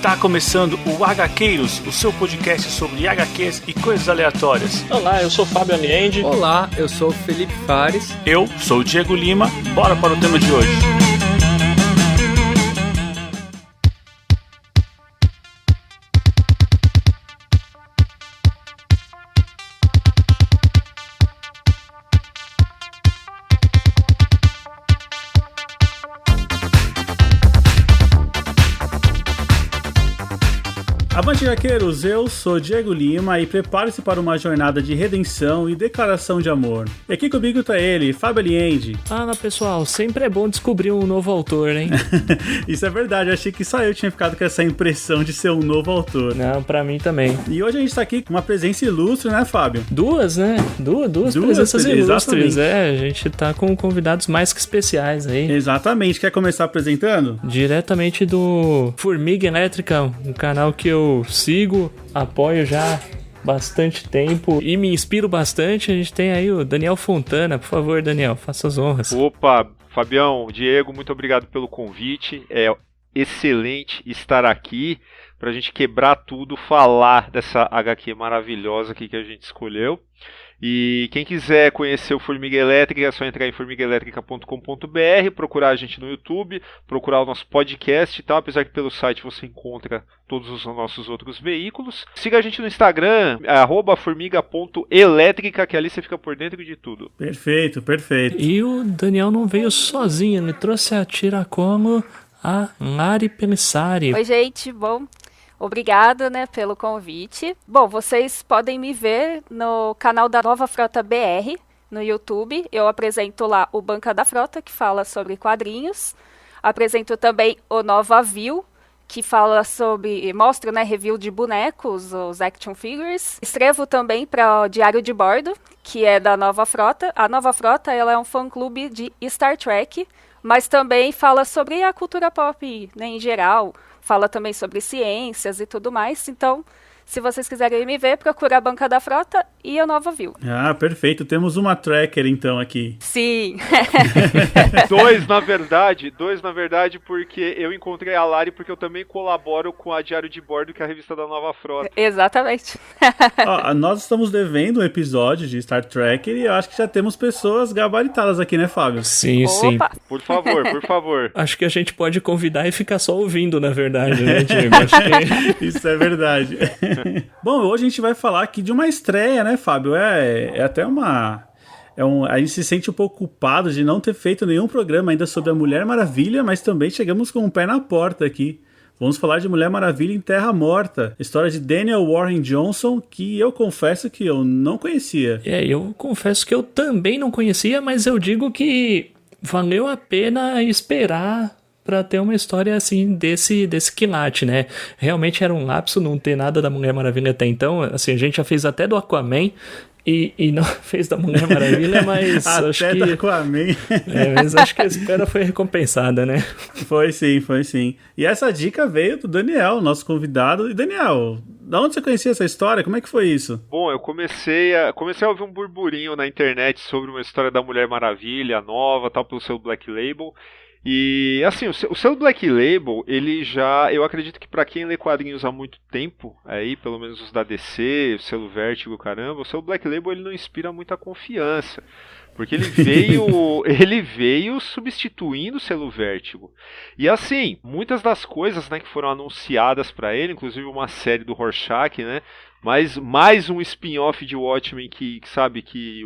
Está começando o HQueiros, o seu podcast sobre HQs e coisas aleatórias. Olá, eu sou Fábio Aniende. Olá, eu sou o Felipe Fares. Eu sou o Diego Lima. Bora para o tema de hoje. Avante, HQueiros, eu sou Diego Lima e prepare-se para uma jornada de redenção e declaração de amor. E aqui comigo tá ele, Fábio Aniende. Fala pessoal, sempre é bom descobrir um novo autor, hein? Isso é verdade, eu achei que só eu tinha ficado com essa impressão de ser um novo autor. Não, pra mim também. E hoje a gente tá aqui com uma presença ilustre, né, Fábio? Duas, né? Duas presenças ilustres, a gente tá com convidados mais que especiais aí. Exatamente, quer começar apresentando? Diretamente do Formiga Elétrica, um canal que eu sigo, apoio já bastante tempo e me inspiro bastante. A gente tem aí o Daniel Fontana. Por favor, Daniel, faça as honras. Opa, Fabião, Diego, muito obrigado pelo convite. É excelente estar aqui pra gente quebrar tudo, falar dessa HQ maravilhosa aqui que a gente escolheu. E quem quiser conhecer o Formiga Elétrica é só entrar em formigaelétrica.com.br, procurar a gente no YouTube, procurar o nosso podcast e tal, apesar que pelo site você encontra todos os nossos outros veículos. Siga a gente no Instagram, @formiga.elétrica, que ali você fica por dentro de tudo. Perfeito, perfeito. E o Daniel não veio sozinho, ele trouxe a tiracolo a Lari Pelissari. Oi, gente, bom... Obrigada, pelo convite. Bom, vocês podem me ver no canal da Nova Frota BR, no YouTube. Eu apresento lá o Banca da Frota, que fala sobre quadrinhos. Apresento também o Nova View, que fala sobre... mostra, review de bonecos, os action figures. Escrevo também para o Diário de Bordo, que é da Nova Frota. A Nova Frota, ela é um fã-clube de Star Trek, mas também fala sobre a cultura pop, em geral. Fala também sobre ciências e tudo mais. Então, se vocês quiserem me ver, procura a Banca da Frota e a Nova View. Ah, perfeito. Temos uma tracker, então, aqui. Sim. Dois, na verdade, porque eu encontrei a Lari porque eu também colaboro com a Diário de Bordo, que é a revista da Nova Frota. Exatamente. Nós estamos devendo um episódio de Star Trek e eu acho que já temos pessoas gabaritadas aqui, né, Fábio? Sim, sim. Por favor. Acho que a gente pode convidar e ficar só ouvindo, na verdade, né, Diego? Acho que... Isso é verdade. Bom, hoje a gente vai falar aqui de uma estreia, né, Fábio? É até uma... a gente se sente um pouco culpado de não ter feito nenhum programa ainda sobre a Mulher Maravilha, mas também chegamos com um pé na porta aqui. Vamos falar de Mulher Maravilha em Terra Morta, história de Daniel Warren Johnson, que eu confesso que eu não conhecia. Eu confesso que eu também não conhecia, mas eu digo que valeu a pena esperar pra ter uma história assim desse quilate, né? Realmente era um lapso não ter nada da Mulher Maravilha até então. Assim, a gente já fez até do Aquaman e não fez da Mulher Maravilha, mas acho que... Até do Aquaman. Mas acho que a espera foi recompensada, né? Foi sim. E essa dica veio do Daniel, nosso convidado. E Daniel, da onde você conhecia essa história? Como é que foi isso? Bom, eu comecei a ouvir um burburinho na internet sobre uma história da Mulher Maravilha, nova, tal, pelo seu Black Label. E, assim, o selo Black Label, eu acredito que pra quem lê quadrinhos há muito tempo, aí, pelo menos os da DC, o selo Vértigo, caramba, o selo Black Label, ele não inspira muita confiança, porque ele veio substituindo o selo Vértigo. E, assim, muitas das coisas, que foram anunciadas pra ele, inclusive uma série do Rorschach, mas mais um spin-off de Watchmen que sabe que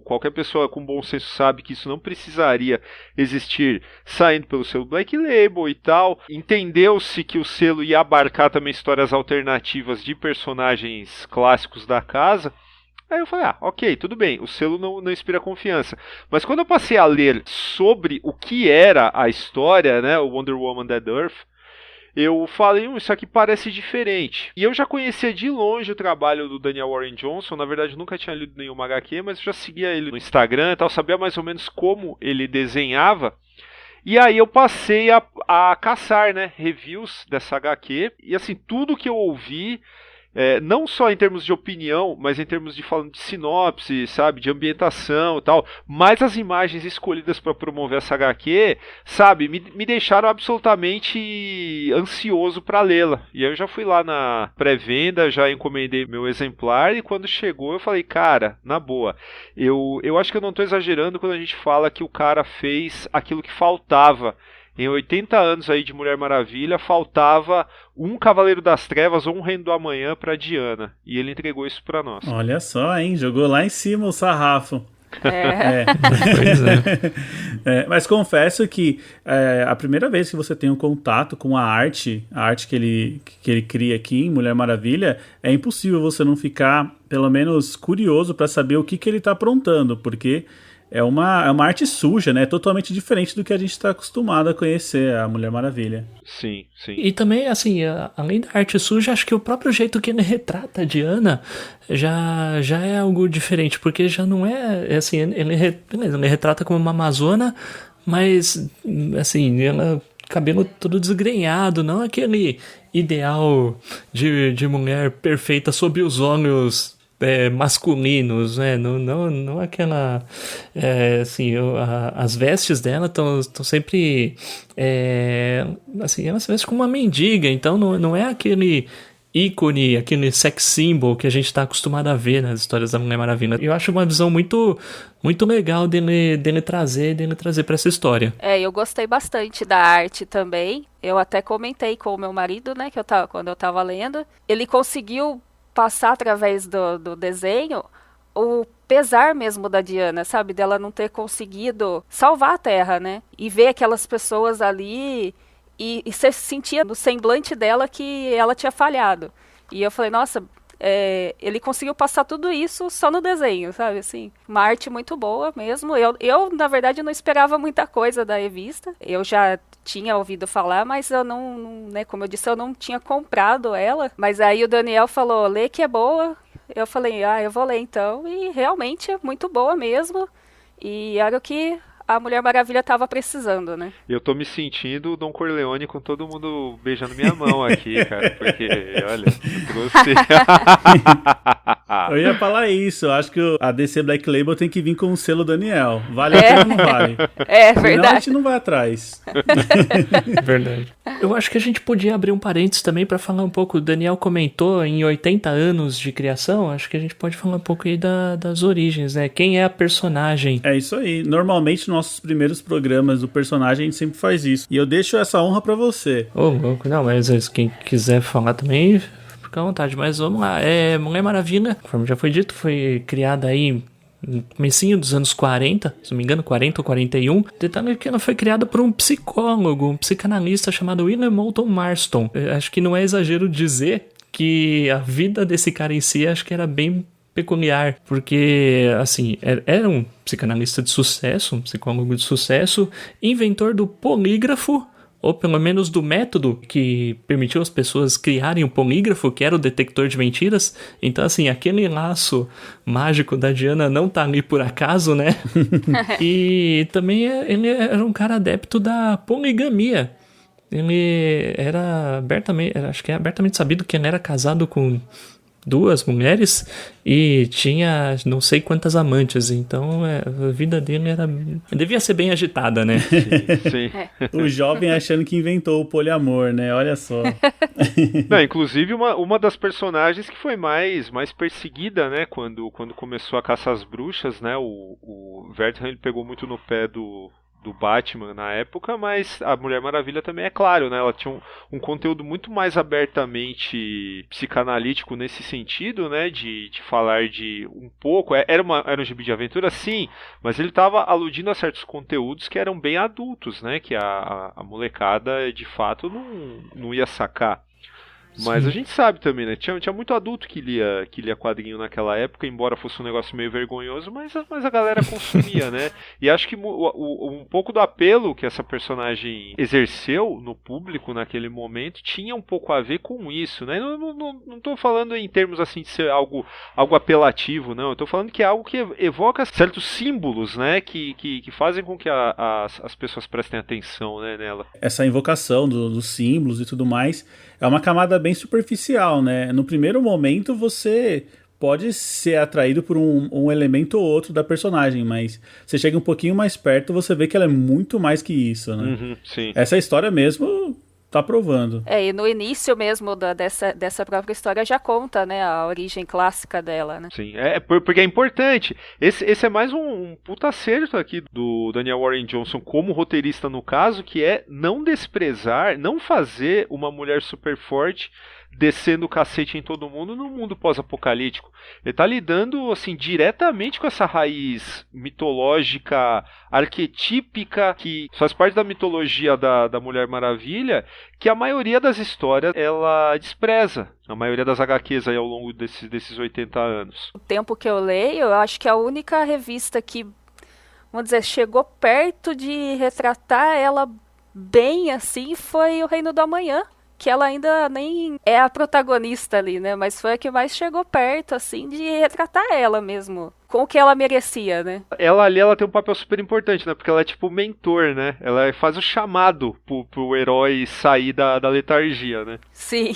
qualquer pessoa com bom senso sabe que isso não precisaria existir, saindo pelo selo Black Label e tal. Entendeu-se que o selo ia abarcar também histórias alternativas de personagens clássicos da casa. Aí eu falei, ok, tudo bem, o selo não inspira confiança. Mas quando eu passei a ler sobre o que era a história, o Wonder Woman Dead Earth, eu falei, isso aqui parece diferente. E eu já conhecia de longe o trabalho do Daniel Warren Johnson. Na verdade, nunca tinha lido nenhuma HQ, mas eu já seguia ele no Instagram e tal, sabia mais ou menos como ele desenhava. E aí eu passei a caçar, reviews dessa HQ. E assim, tudo que eu ouvi não só em termos de opinião, mas em termos de falando de sinopse, sabe, de ambientação e tal, mas as imagens escolhidas para promover essa HQ, sabe, me deixaram absolutamente ansioso para lê-la. E aí eu já fui lá na pré-venda, já encomendei meu exemplar e quando chegou eu falei, cara, na boa, eu acho que eu não estou exagerando quando a gente fala que o cara fez aquilo que faltava. Em 80 anos aí de Mulher Maravilha, faltava um Cavaleiro das Trevas ou um Reino do Amanhã para Diana. E ele entregou isso para nós. Olha só, hein? Jogou lá em cima o sarrafo. Pois é. Mas confesso que a primeira vez que você tem um contato com a arte que ele cria aqui em Mulher Maravilha, é impossível você não ficar, pelo menos, curioso para saber o que ele está aprontando, porque é uma arte suja, né? Totalmente diferente do que a gente está acostumado a conhecer, a Mulher Maravilha. Sim, sim. E também, assim, além da arte suja, acho que o próprio jeito que ele retrata a Diana já é algo diferente, porque já não assim, ele retrata como uma amazona, mas, assim, ela... cabelo todo desgrenhado, não aquele ideal de mulher perfeita sob os olhos masculinos, né? Não aquela... assim, as vestes dela estão sempre... assim, ela se veste como uma mendiga, então não é aquele ícone, aquele sex symbol que a gente está acostumado a ver nas histórias da Mulher Maravilha. Eu acho uma visão muito, muito legal dele trazer para essa história. Eu gostei bastante da arte também. Eu até comentei com o meu marido, né, quando eu tava lendo. Ele conseguiu passar através do desenho o pesar mesmo da Diana, sabe? Dela não ter conseguido salvar a Terra, né? E ver aquelas pessoas ali... E você sentia no semblante dela que ela tinha falhado. E eu falei, nossa, ele conseguiu passar tudo isso só no desenho, sabe? Assim, uma arte muito boa mesmo. Eu, na verdade, não esperava muita coisa da revista. Eu já tinha ouvido falar, mas eu não, né, como eu disse, eu não tinha comprado ela. Mas aí o Daniel falou, lê que é boa. Eu falei, eu vou ler então. E realmente é muito boa mesmo. E era o que a Mulher Maravilha tava precisando, né? Eu tô me sentindo o Don Corleone com todo mundo beijando minha mão aqui, cara, porque, olha, eu trouxe... Eu ia falar isso, eu acho que a DC Black Label tem que vir com o selo Daniel. Vale a pena ou não vale? Verdade. Senão a gente não vai atrás. Verdade. Eu acho que a gente podia abrir um parênteses também para falar um pouco, o Daniel comentou em 80 anos de criação, acho que a gente pode falar um pouco aí das origens, né? Quem é a personagem? É isso aí. Normalmente, nossos primeiros programas do personagem, a gente sempre faz isso. E eu deixo essa honra pra você. Louco. Não, mas quem quiser falar também, fica à vontade. Mas vamos lá. Mulher Maravilha, conforme já foi dito, foi criada aí no comecinho dos anos 40, se não me engano, 40 ou 41. Detalhe que ela foi criada por um psicólogo, um psicanalista chamado William Moulton Marston. Eu acho que não é exagero dizer que a vida desse cara em si, acho que era bem peculiar, porque, assim, era um psicanalista de sucesso, um psicólogo de sucesso, inventor do polígrafo, ou pelo menos do método que permitiu as pessoas criarem o polígrafo, que era o detector de mentiras. Então, assim, aquele laço mágico da Diana não tá ali por acaso, né? E também ele era um cara adepto da poligamia. Ele era abertamente, acho que é abertamente sabido que ele era casado com 2 mulheres e tinha não sei quantas amantes, então a vida dele devia ser bem agitada, né? Sim. O jovem achando que inventou o poliamor, né? Olha só. Não, inclusive uma das personagens que foi mais perseguida, né, quando começou a caça às bruxas, né, o Wertham, ele pegou muito no pé do Batman na época, mas a Mulher Maravilha também, é claro, né? Ela tinha um conteúdo muito mais abertamente psicanalítico nesse sentido, né? De falar de um pouco... Era um gibi de aventura, sim, mas ele estava aludindo a certos conteúdos que eram bem adultos, né? Que a molecada, de fato, não ia sacar. Mas a gente sabe também, né? Tinha muito adulto que lia quadrinho naquela época, embora fosse um negócio meio vergonhoso, mas a galera consumia, né? E acho que um pouco do apelo que essa personagem exerceu no público naquele momento tinha um pouco a ver com isso, né? Não tô falando em termos assim de ser algo apelativo, não. Eu tô falando que é algo que evoca certos símbolos, né? Que fazem com que as pessoas prestem atenção, né, nela. Essa invocação dos símbolos e tudo mais é uma camada bem superficial, né? No primeiro momento você pode ser atraído por um elemento ou outro da personagem, mas você chega um pouquinho mais perto, você vê que ela é muito mais que isso, né? Uhum, sim. Essa história mesmo tá provando. E no início mesmo dessa própria história já conta, né, a origem clássica dela, né? Sim, porque é importante. Esse é mais um puta acerto aqui do Daniel Warren Johnson como roteirista no caso, que é não desprezar, não fazer uma mulher super forte descendo o cacete em todo mundo no mundo pós-apocalíptico. Ele tá lidando, assim, diretamente com essa raiz mitológica, arquetípica, que faz parte da mitologia da Mulher Maravilha, que a maioria das histórias ela despreza. A maioria das HQs aí ao longo desses 80 anos. O tempo que eu leio, eu acho que a única revista que, vamos dizer, chegou perto de retratar ela bem assim foi o Reino do Amanhã, que ela ainda nem é a protagonista ali, né? Mas foi a que mais chegou perto, assim, de retratar ela mesmo, com o que ela merecia, né? Ela ali, ela tem um papel super importante, né? Porque ela é tipo o mentor, né? Ela faz o chamado pro herói sair da letargia, né? Sim.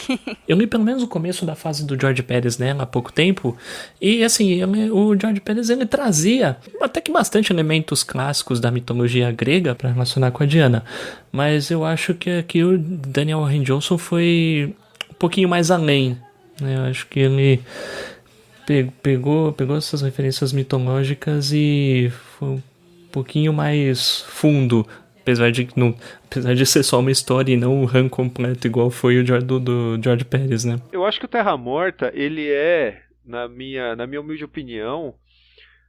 Eu li pelo menos o começo da fase do George Pérez, né, há pouco tempo, e assim, o George Pérez, ele trazia até que bastante elementos clássicos da mitologia grega para relacionar com a Diana, mas eu acho que aqui o Daniel Warren Johnson foi um pouquinho mais além, né? Eu acho que ele pegou essas referências mitológicas e foi um pouquinho mais fundo, apesar de ser só uma história e não um run completo igual foi o do George Pérez, né? Eu acho que o Terra Morta, ele é, na minha humilde opinião,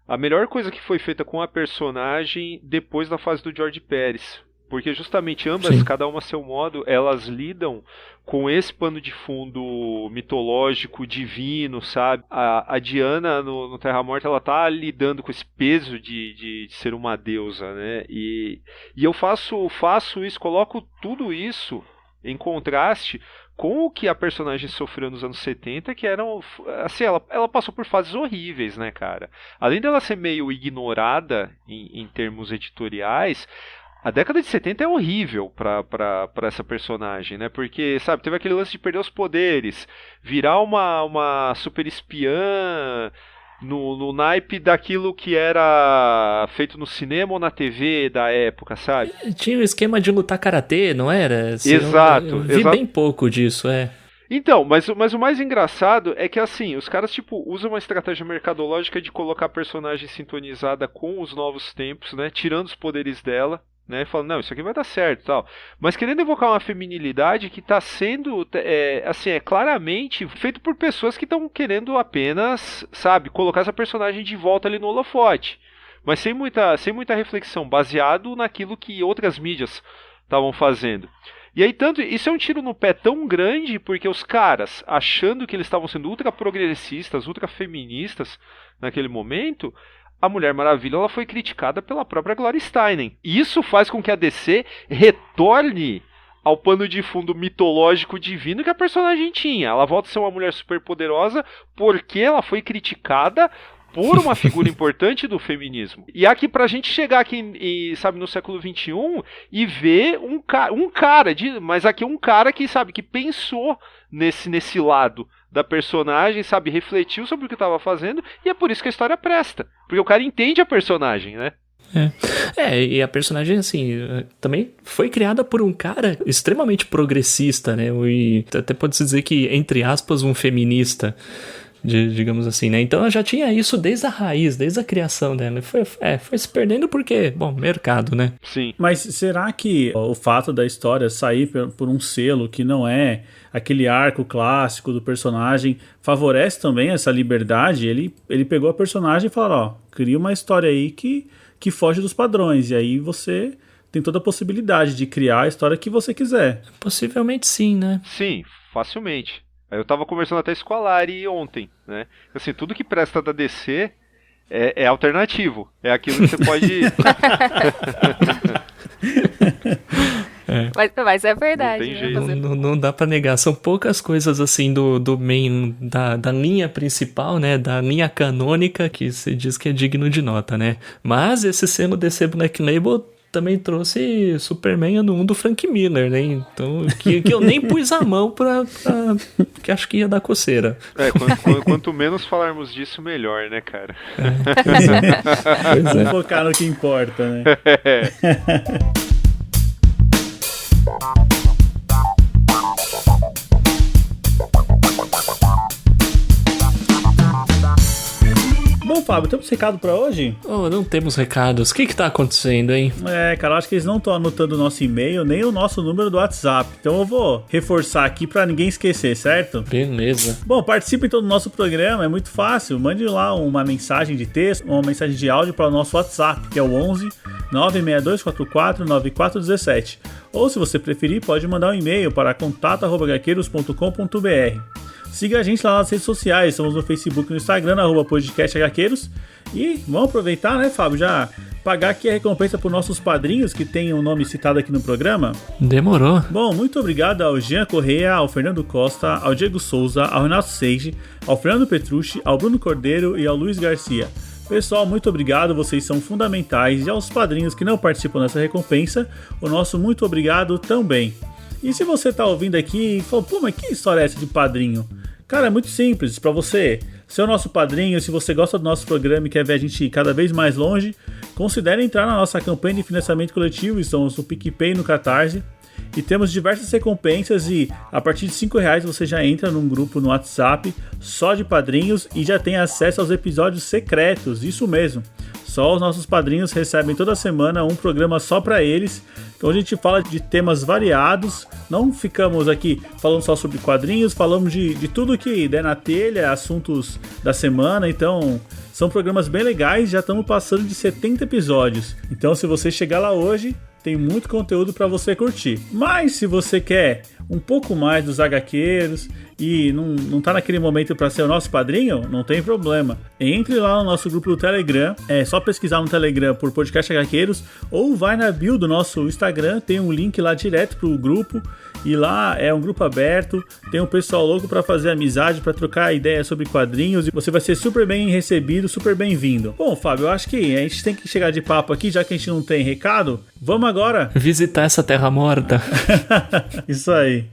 a melhor coisa que foi feita com a personagem depois da fase do George Pérez. Porque justamente ambas, Sim. cada uma a seu modo, elas lidam com esse pano de fundo mitológico, divino, sabe? A Diana no Terra Morta, ela tá lidando com esse peso de ser uma deusa, né? E eu faço isso, coloco tudo isso em contraste com o que a personagem sofreu nos anos 70, que eram, assim, ela passou por fases horríveis, né, cara? Além dela ser meio ignorada em termos editoriais, a década de 70 é horrível pra essa personagem, né? Porque, sabe, teve aquele lance de perder os poderes, virar uma super espiã no naipe daquilo que era feito no cinema ou na TV da época, sabe? Tinha o esquema de lutar karatê, não era? Exato. Eu vi bem pouco disso, Então, mas o mais engraçado é que, assim, os caras, tipo, usam uma estratégia mercadológica de colocar a personagem sintonizada com os novos tempos, né? Tirando os poderes dela, né? Falando, não, isso aqui vai dar certo e tal. Mas querendo evocar uma feminilidade que está sendo, assim, claramente feito por pessoas que estão querendo apenas, sabe, colocar essa personagem de volta ali no holofote. Mas sem muita reflexão, baseado naquilo que outras mídias estavam fazendo. E aí, isso é um tiro no pé tão grande, porque os caras, achando que eles estavam sendo ultra progressistas, ultra feministas naquele momento, a Mulher Maravilha ela foi criticada pela própria Gloria Steinem. Isso faz com que a DC retorne ao pano de fundo mitológico divino que a personagem tinha. Ela volta a ser uma mulher super poderosa porque ela foi criticada por uma figura importante do feminismo. E aqui pra gente chegar aqui, sabe, no século XXI e ver um cara, mas aqui um cara que, sabe, que pensou nesse lado da personagem, sabe, refletiu sobre o que estava fazendo, e é por isso que a história presta. Porque o cara entende a personagem, né? E a personagem, assim, também foi criada por um cara extremamente progressista, né? E até pode-se dizer que, entre aspas, um feminista, digamos assim, né? Então ela já tinha isso desde a raiz, desde a criação dela. Foi se perdendo porque, bom, mercado, né? Sim. Mas será que o fato da história sair por um selo que não é aquele arco clássico do personagem favorece também essa liberdade? Ele pegou a personagem e falou, ó, cria uma história aí que foge dos padrões, e aí você tem toda a possibilidade de criar a história que você quiser. Possivelmente sim, né? Sim, facilmente. Eu tava conversando até isso com a Lari ontem, né? Assim, tudo que presta da DC é alternativo. É aquilo que você pode... Mas é verdade. Não tem jeito. Não dá pra negar. São poucas coisas assim do main, da linha principal, né? Da linha canônica que se diz que é digno de nota, né? Mas esse selo DC Black Label também trouxe Superman ano 1 do Frank Miller, né? Então, que eu nem pus a mão que acho que ia dar coceira. Quanto menos falarmos disso, melhor, né, cara? Vamos focar no que importa, né? Bom, Fábio, temos recado pra hoje? Oh, não temos recados. O que tá acontecendo, hein? Cara, eu acho que eles não estão anotando o nosso e-mail, nem o nosso número do WhatsApp. Então eu vou reforçar aqui pra ninguém esquecer, certo? Beleza. Bom, participe então do nosso programa, é muito fácil. Mande lá uma mensagem de texto, uma mensagem de áudio para o nosso WhatsApp, que é o 11 96244 9417. Ou, se você preferir, pode mandar um e-mail para contato@hqueiros.com.br. Siga a gente lá nas redes sociais, estamos no Facebook e no Instagram, @podcasthqueiros. E vamos aproveitar, né, Fábio, já pagar aqui a recompensa para os nossos padrinhos que tem o nome citado aqui no programa. Demorou. Bom, muito obrigado ao Jean Correia, ao Fernando Costa, ao Diego Souza, ao Renato Seiji, ao Fernando Petrucci, ao Bruno Cordeiro e ao Luiz Garcia. Pessoal, muito obrigado, vocês são fundamentais. E aos padrinhos que não participam dessa recompensa, o nosso muito obrigado também. E se você tá ouvindo aqui e falou, pô, mas que história é essa de padrinho? Cara, é muito simples. Para você ser o nosso padrinho, se você gosta do nosso programa e quer ver a gente cada vez mais longe, considere entrar na nossa campanha de financiamento coletivo. Estamos no PicPay e no Catarse. E temos diversas recompensas e a partir de R$5 você já entra num grupo no WhatsApp só de padrinhos e já tem acesso aos episódios secretos, isso mesmo. Só os nossos padrinhos recebem toda semana um programa só para eles, onde a gente fala de temas variados, não ficamos aqui falando só sobre quadrinhos, falamos de tudo que der na telha, assuntos da semana, então são programas bem legais, já estamos passando de 70 episódios. Então se você chegar lá hoje, tem muito conteúdo para você curtir. Mas se você quer um pouco mais dos HQeiros e não tá naquele momento para ser o nosso padrinho, não tem problema. Entre lá no nosso grupo do Telegram, é só pesquisar no Telegram por Podcast HQeiros ou vai na bio do nosso Instagram, tem um link lá direto pro grupo e lá é um grupo aberto, tem um pessoal louco para fazer amizade, para trocar ideias sobre quadrinhos e você vai ser super bem recebido, super bem-vindo. Bom, Fábio, eu acho que a gente tem que chegar de papo aqui, já que a gente não tem recado. Vamos agora visitar essa terra morta. Isso aí.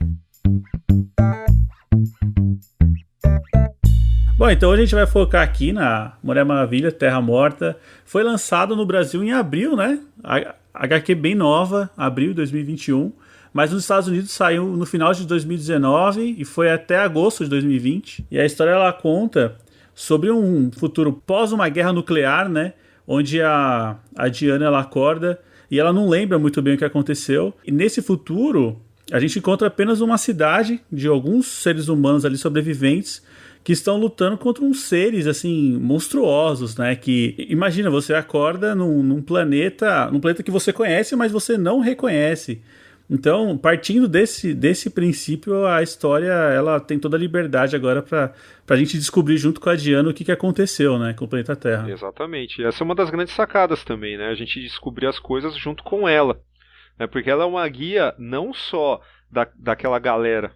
Bom, então hoje a gente vai focar aqui na Mulher Maravilha, Terra Morta. Foi lançado no Brasil em abril, né? HQ bem nova, abril de 2021. Mas nos Estados Unidos saiu no final de 2019 e foi até agosto de 2020. E a história ela conta sobre um futuro pós uma guerra nuclear, né? Onde a Diana ela acorda e ela não lembra muito bem o que aconteceu. E nesse futuro, a gente encontra apenas uma cidade de alguns seres humanos ali sobreviventes que estão lutando contra uns seres, assim, monstruosos, né? Que, imagina, você acorda num planeta que você conhece, mas você não reconhece. Então, partindo desse princípio, a história, ela tem toda a liberdade agora pra gente descobrir junto com a Diana o que aconteceu, né, com o planeta Terra. Exatamente. Essa é uma das grandes sacadas também, né? A gente descobrir as coisas junto com ela. Né? Porque ela é uma guia não só daquela galera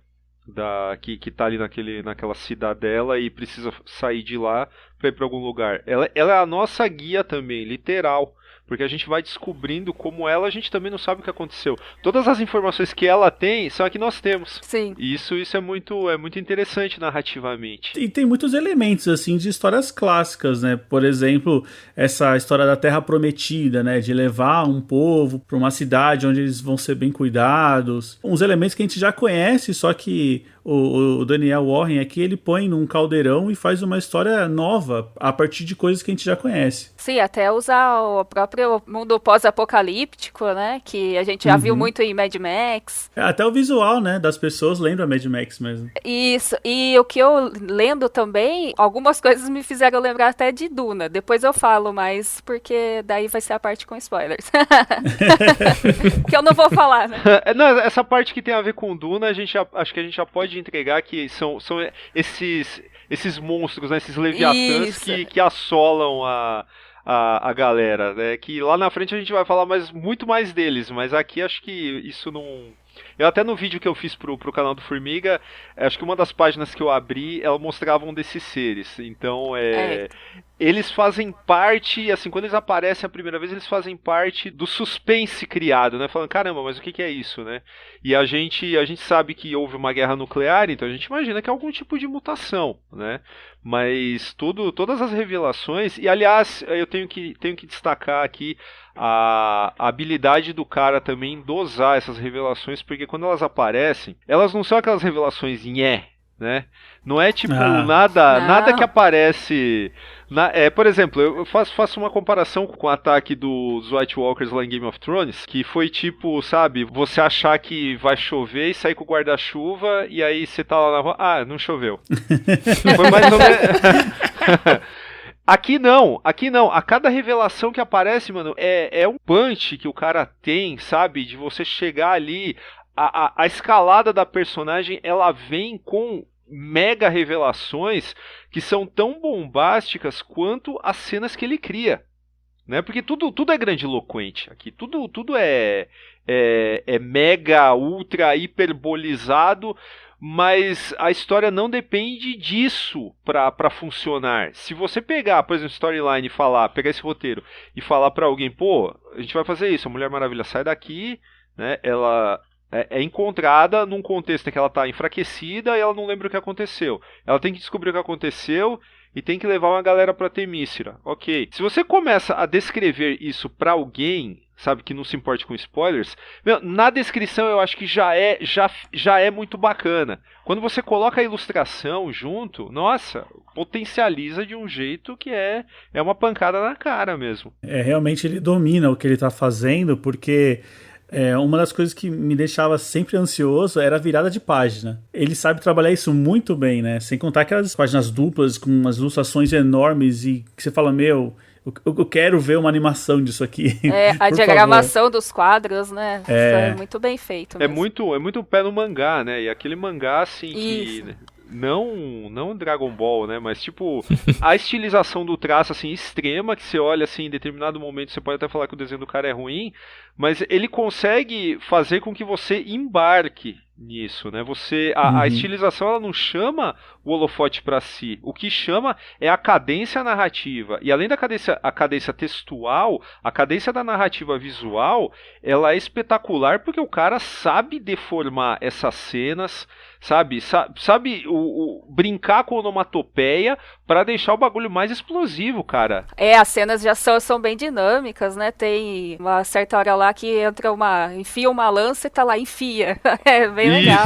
que tá ali naquela cidadela e precisa sair de lá para ir para algum lugar. Ela é a nossa guia também, literal. Porque a gente vai descobrindo como ela, a gente também não sabe o que aconteceu. Todas as informações que ela tem são a que nós temos. Sim. E isso é muito interessante narrativamente. E tem muitos elementos, assim, de histórias clássicas, né? Por exemplo, essa história da Terra Prometida, né? De levar um povo para uma cidade onde eles vão ser bem cuidados. Uns elementos que a gente já conhece, só que o Daniel Warren aqui, ele põe num caldeirão e faz uma história nova a partir de coisas que a gente já conhece. Sim, até usar o próprio mundo pós-apocalíptico, né? Que a gente já viu muito em Mad Max. Até o visual, né, das pessoas lembra Mad Max mesmo. Isso, e o que eu lendo também, algumas coisas me fizeram lembrar até de Duna. Depois eu falo mais, porque daí vai ser a parte com spoilers. Que eu não vou falar, né? Não, essa parte que tem a ver com Duna, acho que a gente já pode entregar que são esses monstros, né, esses leviatãs que assolam a galera, né, que lá na frente a gente vai falar muito mais deles, mas aqui acho que isso Eu até no vídeo que eu fiz pro canal do Formiga, acho que uma das páginas que eu abri, ela mostrava um desses seres. Então, eles fazem parte, assim, quando eles aparecem a primeira vez, eles fazem parte do suspense criado, né? Falando, caramba, mas o que é isso, né? E a gente sabe que houve uma guerra nuclear, então a gente imagina que é algum tipo de mutação, né? Mas todas as revelações, e aliás, eu tenho que destacar aqui a habilidade do cara também em dosar essas revelações, porque quando elas aparecem, elas não são aquelas revelações né? Não é tipo nada que aparece. Por exemplo, eu faço uma comparação com o ataque dos White Walkers lá em Game of Thrones, que foi tipo, sabe, você achar que vai chover e sair com o guarda-chuva, e aí você tá lá na rua, não choveu. Foi mais ou menos. Aqui não. A cada revelação que aparece, mano, é um punch que o cara tem, sabe? De você chegar ali. A escalada da personagem, ela vem com mega revelações que são tão bombásticas quanto as cenas que ele cria. Né? Porque tudo é grandiloquente aqui. Tudo é mega, ultra, hiperbolizado. Mas a história não depende disso para funcionar. Se você pegar, por exemplo, storyline e pegar esse roteiro e falar para alguém, pô, a gente vai fazer isso, a Mulher Maravilha sai daqui, né? Ela é encontrada num contexto em que ela está enfraquecida e ela não lembra o que aconteceu. Ela tem que descobrir o que aconteceu e tem que levar uma galera para Temícera. Ok. Se você começa a descrever isso para alguém, sabe, que não se importe com spoilers, na descrição eu acho que já é muito bacana. Quando você coloca a ilustração junto, nossa, potencializa de um jeito que é uma pancada na cara mesmo. Realmente ele domina o que ele está fazendo, porque uma das coisas que me deixava sempre ansioso era a virada de página. Ele sabe trabalhar isso muito bem, né? Sem contar aquelas páginas duplas com umas ilustrações enormes e que você fala, eu quero ver uma animação disso aqui. A diagramação dos quadros, né? É muito bem feito mesmo. É muito pé no mangá, né? E aquele mangá, assim, que... Não Dragon Ball, né? Mas, tipo, a estilização do traço, assim, extrema, que você olha, assim, em determinado momento, você pode até falar que o desenho do cara é ruim, mas ele consegue fazer com que você embarque nisso, né? A estilização, ela não chama o holofote para si. O que chama é a cadência narrativa. E além da cadência textual, a cadência da narrativa visual, ela é espetacular porque o cara sabe deformar essas cenas, sabe brincar com onomatopeia para deixar o bagulho mais explosivo, cara. As cenas já são bem dinâmicas, né? Tem uma certa hora lá que enfia uma lança e tá lá, enfia. É bem legal.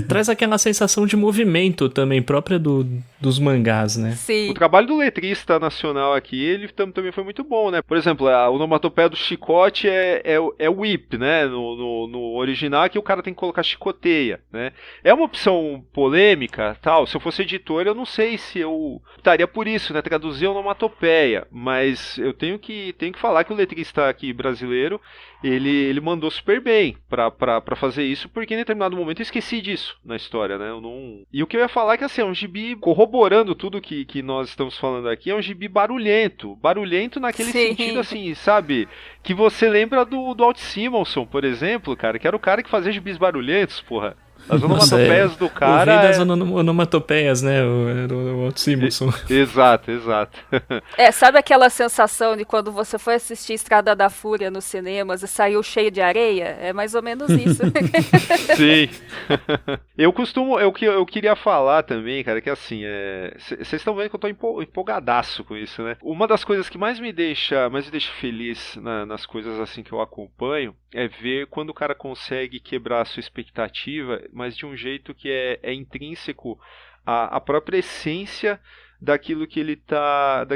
Traz aquela sensação de movimento também, própria dos mangás, né? Sim. O trabalho do letrista nacional aqui, ele também foi muito bom, né? Por exemplo, a onomatopeia do chicote é whip, né? No original que o cara tem que colocar chicoteia, né? É uma opção polêmica, tal. Se eu fosse editor, eu não sei se eu optaria por isso, né? Traduzir a onomatopeia. Mas eu tenho que falar que o letrista aqui brasileiro, ele mandou super bem pra fazer isso, porque em determinado momento eu esqueci disso na história, né? E o que eu ia falar é que, assim, é um gibi, corroborando tudo que nós estamos falando aqui, é um gibi barulhento naquele sentido, assim, sabe? Que você lembra do Walt Simonson, por exemplo, cara, que era o cara que fazia gibis barulhentos, porra. As onomatopeias do cara... O rei das onomatopeias, né? O Walt Simonson. Exato. Sabe aquela sensação de quando você foi assistir Estrada da Fúria nos cinemas e saiu cheio de areia? É mais ou menos isso. Sim. Eu queria falar também, cara, que assim, vocês estão vendo que eu tô empolgadaço com isso, né? Uma das coisas que mais me deixa feliz nas coisas assim que eu acompanho é ver quando o cara consegue quebrar a sua expectativa, mas de um jeito que é intrínseco à própria essência daquilo que ele tá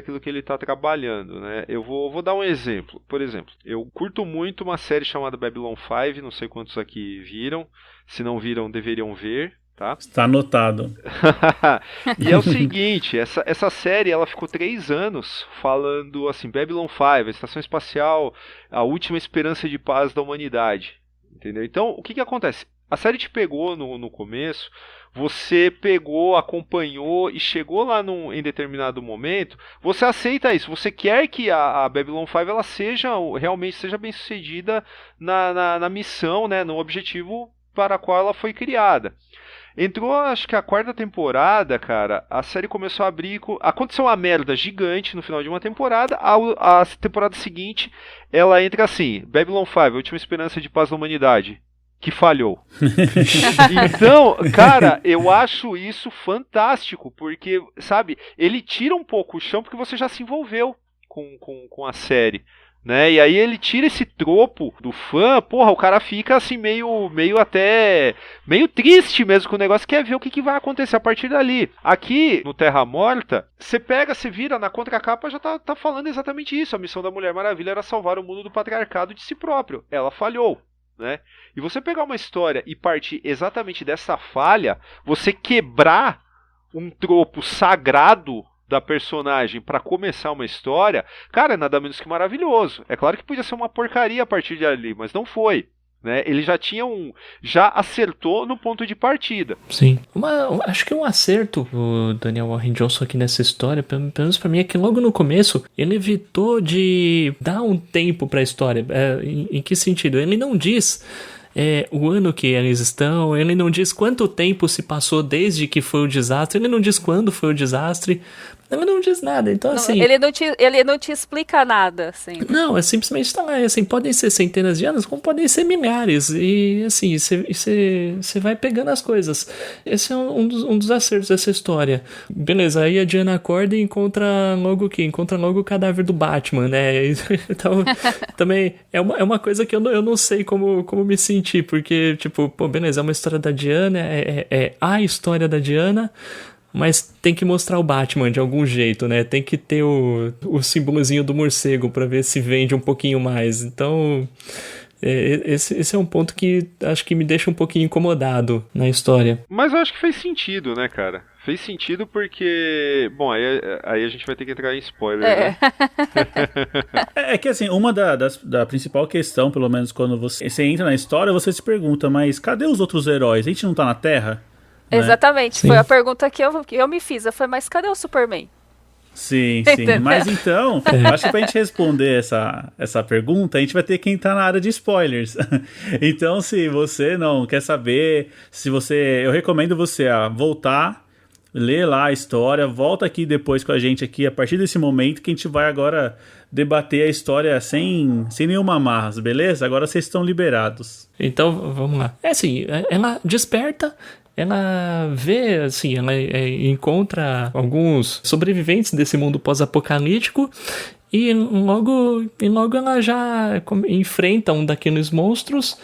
trabalhando, né? Eu vou dar um exemplo. Por exemplo, eu curto muito uma série chamada Babylon 5, não sei quantos aqui viram. Se não viram, deveriam ver, tá? Está anotado. E é o seguinte, essa série, ela ficou 3 anos falando assim, Babylon 5, a estação espacial, a última esperança de paz da humanidade. Entendeu? Então, o que acontece? A série te pegou no começo, você pegou, acompanhou e chegou lá em determinado momento, você aceita isso, você quer que a Babylon 5 ela realmente seja bem sucedida na missão, né, no objetivo para a qual ela foi criada. Entrou, acho que a 4ª temporada, cara, a série começou a abrir... Aconteceu uma merda gigante no final de uma temporada, a temporada seguinte, ela entra assim, Babylon 5, a última esperança de paz da humanidade, que falhou. Então, cara, eu acho isso fantástico, porque, sabe, ele tira um pouco o chão porque você já se envolveu com a série. Né? E aí ele tira esse tropo do fã, porra, o cara fica assim meio triste mesmo com o negócio, quer ver o que vai acontecer a partir dali. Aqui no Terra Morta, você vira na contracapa, já tá falando exatamente isso. A missão da Mulher Maravilha era salvar o mundo do patriarcado de si próprio. Ela falhou. Né? E você pegar uma história e partir exatamente dessa falha, você quebrar um tropo sagrado da personagem para começar uma história, cara, é nada menos que maravilhoso. É claro que podia ser uma porcaria a partir de ali, mas não foi. Né? Ele já acertou no ponto de partida. Sim. Acho que um acerto o Daniel Warren Johnson aqui nessa história, pelo menos pra mim, é que logo no começo ele evitou de dar um tempo pra história. Em que sentido? Ele não diz o ano que eles estão, ele não diz quanto tempo se passou desde que foi o desastre, ele não diz quando foi o desastre, ele não diz nada, então assim... Ele não te explica nada, assim. Não, é simplesmente tá lá, assim, podem ser centenas de anos, como podem ser milhares, e assim, você vai pegando as coisas. Esse é um dos acertos dessa história. Beleza, aí a Diana acorda e encontra logo o quê? Encontra logo o cadáver do Batman, né? Então, também é uma coisa que eu não sei como me sentir, porque, tipo, pô, beleza, é uma história da Diana, é a história da Diana, mas tem que mostrar o Batman de algum jeito, né? Tem que ter o símbolozinho do morcego pra ver se vende um pouquinho mais. Então, esse é um ponto que acho que me deixa um pouquinho incomodado na história. Mas eu acho que fez sentido, né, cara? Fez sentido porque... Bom, aí a gente vai ter que entrar em spoiler, né? É que assim, uma da principal questão, pelo menos quando você entra na história, você se pergunta, mas cadê os outros heróis? A gente não tá na Terra? Exatamente, Sim. foi a pergunta que eu me fiz. Eu falei, mas cadê o Superman? Sim. Mas então, acho que pra gente responder essa pergunta, a gente vai ter que entrar na área de spoilers. Então, se você não quer saber, eu recomendo você voltar, ler lá a história, volta aqui depois com a gente aqui, a partir desse momento que a gente vai agora debater a história sem nenhuma amarras, beleza? Agora vocês estão liberados. Então, vamos lá. Assim, ela desperta... Ela vê, assim, ela encontra alguns sobreviventes desse mundo pós-apocalíptico e logo ela já enfrenta um daqueles monstros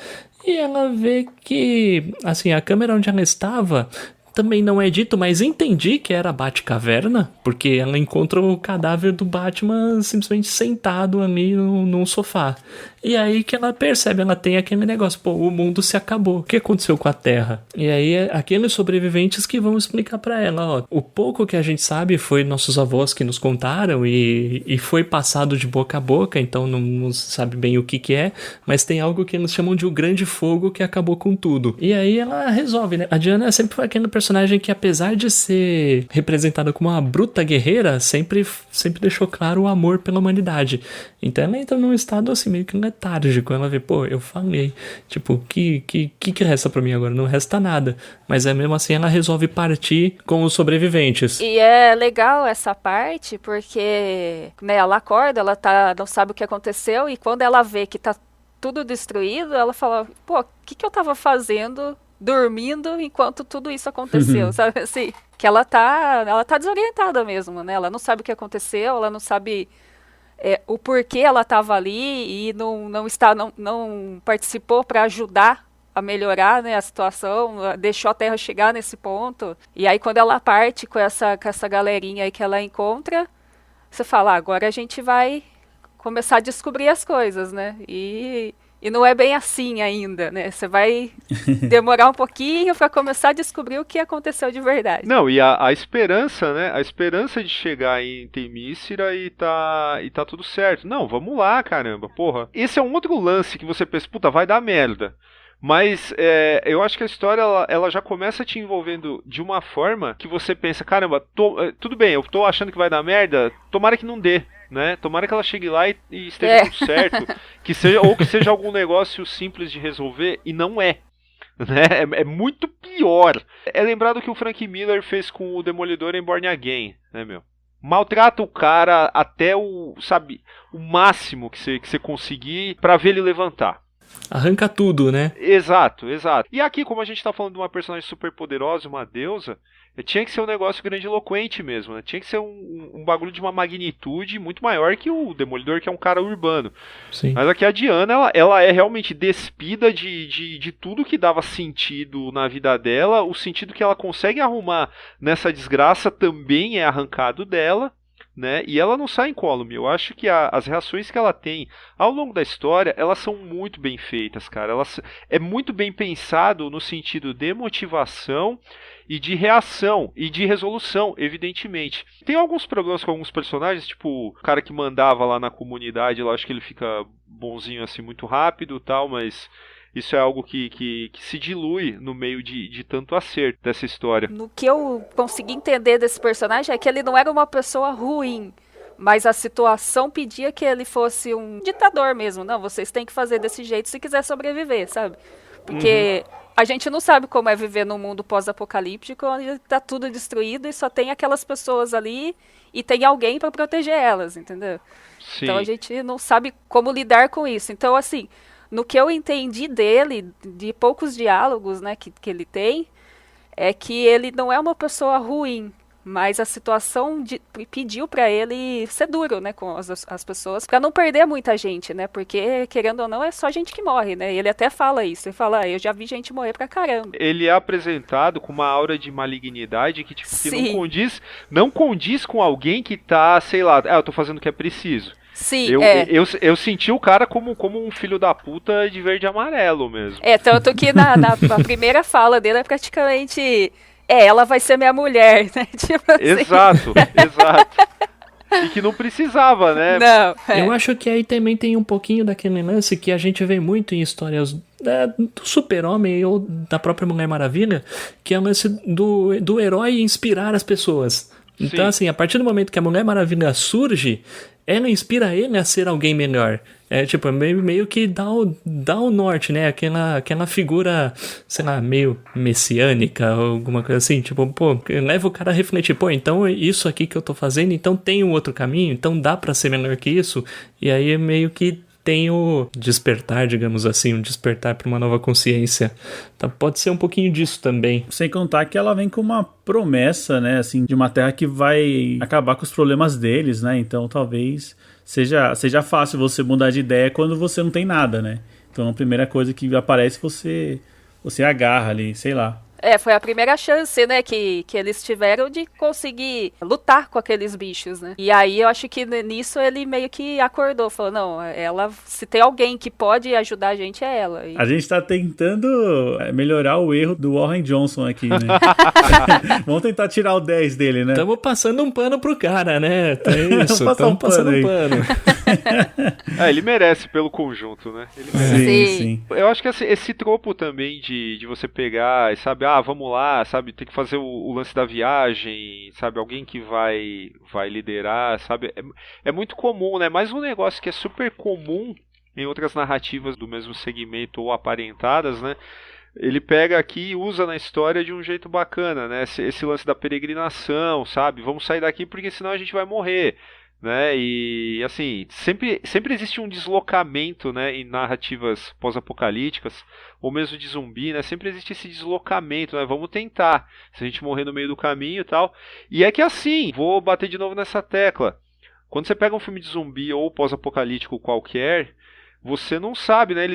e ela vê que, assim, a câmera onde ela estava também não é dito, mas entendi que era a Batcaverna, porque ela encontra o cadáver do Batman simplesmente sentado ali num sofá. E aí que ela percebe, ela tem aquele negócio, pô, o mundo se acabou, o que aconteceu com a Terra? E aí aqueles sobreviventes que vão explicar pra ela, ó, o pouco que a gente sabe foi nossos avós que nos contaram e foi passado de boca a boca, então não se sabe bem o que é, mas tem algo que eles chamam de o grande fogo que acabou com tudo. E aí ela resolve, né? A Diana sempre foi aquele personagem que, apesar de ser representada como uma bruta guerreira, sempre deixou claro o amor pela humanidade. Então ela entra num estado assim, meio que letárgico. Ela vê, pô, eu falei. Tipo, que resta pra mim agora? Não resta nada. Mas mesmo assim ela resolve partir com os sobreviventes. E é legal essa parte, porque, né, ela acorda, ela não sabe o que aconteceu, e quando ela vê que tá tudo destruído, ela fala, pô, o que eu tava fazendo dormindo enquanto tudo isso aconteceu, sabe assim? Que ela tá desorientada mesmo, né? Ela não sabe o que aconteceu, ela não sabe o porquê ela estava ali e não participou para ajudar a melhorar, né, a situação, deixou a Terra chegar nesse ponto. E aí quando ela parte com essa galerinha aí que ela encontra, você fala, agora a gente vai começar a descobrir as coisas, né? E não é bem assim ainda, né? Você vai demorar um pouquinho para começar a descobrir o que aconteceu de verdade. Não, e a esperança, né? A esperança de chegar em Temícera e tá tudo certo. Não, vamos lá, caramba, porra. Esse é um outro lance que você pensa, puta, vai dar merda. Mas eu acho que a história ela já começa te envolvendo de uma forma que você pensa, caramba, tudo bem, eu tô achando que vai dar merda, tomara que não dê, né? Tomara que ela chegue lá e esteja tudo certo, que seja algum negócio simples de resolver, e não é. Né? É muito pior. É lembrado que o Frank Miller fez com o Demolidor em Born Again, né, meu? Maltrata o cara até o máximo que você conseguir pra ver ele levantar. Arranca tudo, né? Exato. E aqui, como a gente tá falando de uma personagem super poderosa, uma deusa, tinha que ser um negócio grandiloquente mesmo, né? Tinha que ser um bagulho de uma magnitude muito maior que o Demolidor, que é um cara urbano. Sim. Mas aqui a Diana, ela é realmente despida de tudo que dava sentido na vida dela. O sentido que ela consegue arrumar nessa desgraça também é arrancado dela. Né? E ela não sai incólume. Eu acho que as reações que ela tem ao longo da história, elas são muito bem feitas, cara. É muito bem pensado no sentido de motivação e de reação e de resolução, evidentemente. Tem alguns problemas com alguns personagens, tipo o cara que mandava lá na comunidade, eu acho que ele fica bonzinho assim muito rápido, tal, mas isso é algo que se dilui no meio de tanto acerto dessa história. No que eu consegui entender desse personagem é que ele não era uma pessoa ruim, mas a situação pedia que ele fosse um ditador mesmo. Não, vocês têm que fazer desse jeito se quiser sobreviver, sabe? Porque a gente não sabe como é viver num mundo pós-apocalíptico onde tá tudo destruído e só tem aquelas pessoas ali e tem alguém para proteger elas, entendeu? Sim. Então a gente não sabe como lidar com isso. Então, assim, no que eu entendi dele, de poucos diálogos, né, que ele tem, é que ele não é uma pessoa ruim, mas a situação pediu pra ele ser duro, né, com as pessoas, pra não perder muita gente, né, porque, querendo ou não, é só gente que morre, né, e ele até fala isso, ele fala, eu já vi gente morrer pra caramba. Ele é apresentado com uma aura de malignidade que, tipo, que não condiz com alguém que tá, sei lá, eu tô fazendo o que é preciso. Sim, eu senti o cara como um filho da puta de verde e amarelo mesmo. Tanto que na primeira fala dele é praticamente, ela vai ser minha mulher, né? Tipo assim. Exato. E que não precisava, né? Não. Eu acho que aí também tem um pouquinho daquele lance que a gente vê muito em histórias do Super-Homem ou da própria Mulher Maravilha, que é o lance do herói inspirar as pessoas. Então, assim, a partir do momento que a Mulher Maravilha surge, ela inspira ele a ser alguém melhor. É tipo, meio que dá o norte, né? Aquela figura, sei lá, meio messiânica ou alguma coisa assim. Tipo, leva o cara a refletir. Então isso aqui que eu tô fazendo, então tem um outro caminho, então dá pra ser melhor que isso. E aí meio que tem o despertar, digamos assim, um despertar para uma nova consciência. Então pode ser um pouquinho disso também. Sem contar que ela vem com uma promessa, né, assim, de uma terra que vai acabar com os problemas deles, né? Então talvez seja fácil você mudar de ideia quando você não tem nada, né? Então a primeira coisa que aparece você agarra ali, sei lá. Foi a primeira chance, né, que eles tiveram de conseguir lutar com aqueles bichos, né? E aí eu acho que nisso ele meio que acordou, falou, não, se tem alguém que pode ajudar a gente, é ela. A gente tá tentando melhorar o erro do Warren Johnson aqui, né? Vamos tentar tirar o 10 dele, né? Estamos passando um pano pro cara, né? É isso, estamos passando um pano. Ele merece pelo conjunto, né? Ele merece. Sim. Eu acho que esse tropo também de você pegar, sabe, vamos lá, sabe, tem que fazer o lance da viagem, sabe, alguém que vai liderar, sabe, é muito comum, né, mas um negócio que é super comum em outras narrativas do mesmo segmento ou aparentadas, né, ele pega aqui e usa na história de um jeito bacana, né, esse lance da peregrinação, sabe, vamos sair daqui porque senão a gente vai morrer, né, e assim, sempre existe um deslocamento, né, em narrativas pós-apocalípticas, ou mesmo de zumbi, né, sempre existe esse deslocamento, né, vamos tentar, se a gente morrer no meio do caminho e tal, e é que assim, vou bater de novo nessa tecla, quando você pega um filme de zumbi ou pós-apocalíptico qualquer, você não sabe, né,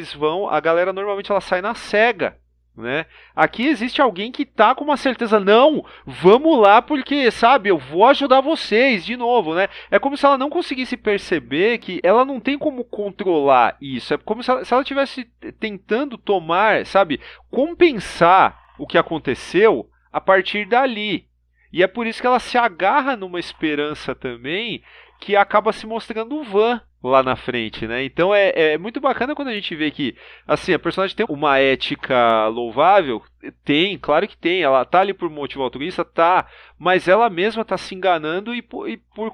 a galera normalmente ela sai na cega, né? Aqui existe alguém que tá com uma certeza, não, vamos lá porque, sabe, eu vou ajudar vocês de novo, né? É como se ela não conseguisse perceber que ela não tem como controlar isso, é como se ela estivesse tentando tomar, sabe, compensar o que aconteceu a partir dali, e é por isso que ela se agarra numa esperança também que acaba se mostrando vã, lá na frente, né? Então é muito bacana quando a gente vê que, assim, a personagem tem uma ética louvável, tem, claro que tem, ela tá ali por motivo altruísta, tá, mas ela mesma tá se enganando e por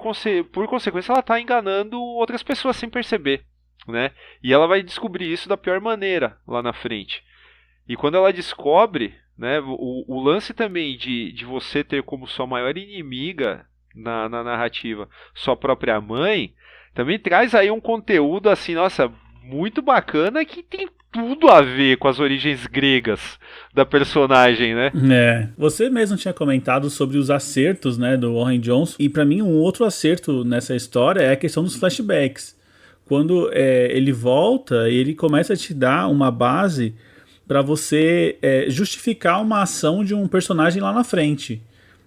consequência ela tá enganando outras pessoas sem perceber, né? E ela vai descobrir isso da pior maneira lá na frente. E quando ela descobre, né, o lance também de você ter como sua maior inimiga na narrativa sua própria mãe, também traz aí um conteúdo assim, nossa, muito bacana que tem tudo a ver com as origens gregas da personagem, né? Você mesmo tinha comentado sobre os acertos, né, do Warren Jones, e pra mim um outro acerto nessa história é a questão dos flashbacks. Quando ele volta, ele começa a te dar uma base pra você justificar uma ação de um personagem lá na frente.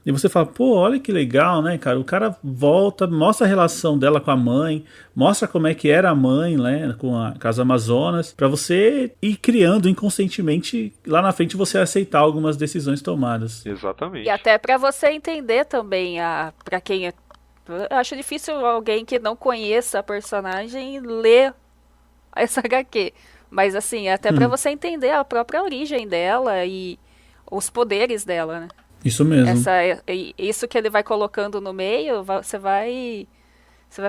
E você fala, pô, olha que legal, né, cara? O cara volta, mostra a relação dela com a mãe, mostra como é que era a mãe, né, com as Amazonas, pra você ir criando inconscientemente, lá na frente, você aceitar algumas decisões tomadas. Exatamente. E até pra você entender também, pra quem... Eu acho difícil alguém que não conheça a personagem ler essa HQ. Mas assim, até pra você entender a própria origem dela e os poderes dela, né? Isso mesmo. Isso que ele vai colocando no meio, você vai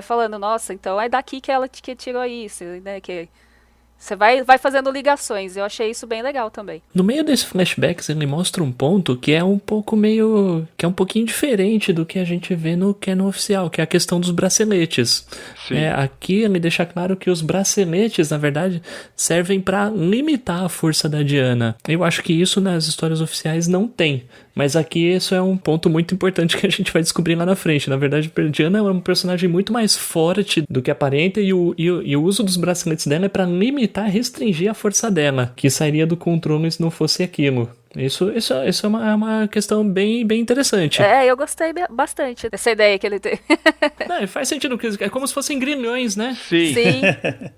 falando, nossa, então é daqui que ela que tirou isso, né? Que você vai fazendo ligações. Eu achei isso bem legal também. No meio desses flashbacks, ele mostra um ponto que é um pouco meio... que é um pouquinho diferente do que a gente vê no canon oficial, que é a questão dos braceletes. Aqui ele deixa claro que os braceletes, na verdade, servem para limitar a força da Diana. Eu acho que isso nas histórias oficiais não tem. Mas aqui isso é um ponto muito importante que a gente vai descobrir lá na frente. Na verdade, a Diana é um personagem muito mais forte do que aparenta e o uso dos braceletes dela é para limitar, restringir a força dela, que sairia do controle se não fosse aquilo. Isso é uma questão bem, bem interessante. Eu gostei bastante dessa ideia que ele tem. Não, faz sentido, é como se fossem grilhões, né? Sim.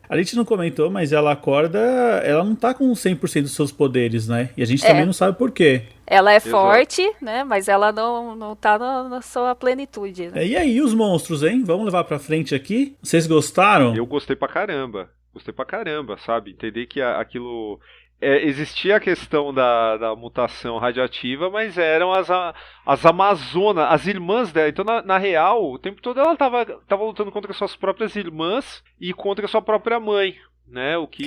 A gente não comentou, mas ela acorda, ela não tá com 100% dos seus poderes, né? E a gente também não sabe por quê. Ela é forte, né? Mas ela não tá na sua plenitude, né? E aí, os monstros, hein? Vamos levar pra frente aqui? Vocês gostaram? Eu gostei pra caramba. Sabe? Entender que aquilo... existia a questão da mutação radiativa, mas eram as Amazonas, as irmãs dela. Então, na real, o tempo todo ela tava lutando contra suas próprias irmãs e contra sua própria mãe, né? O que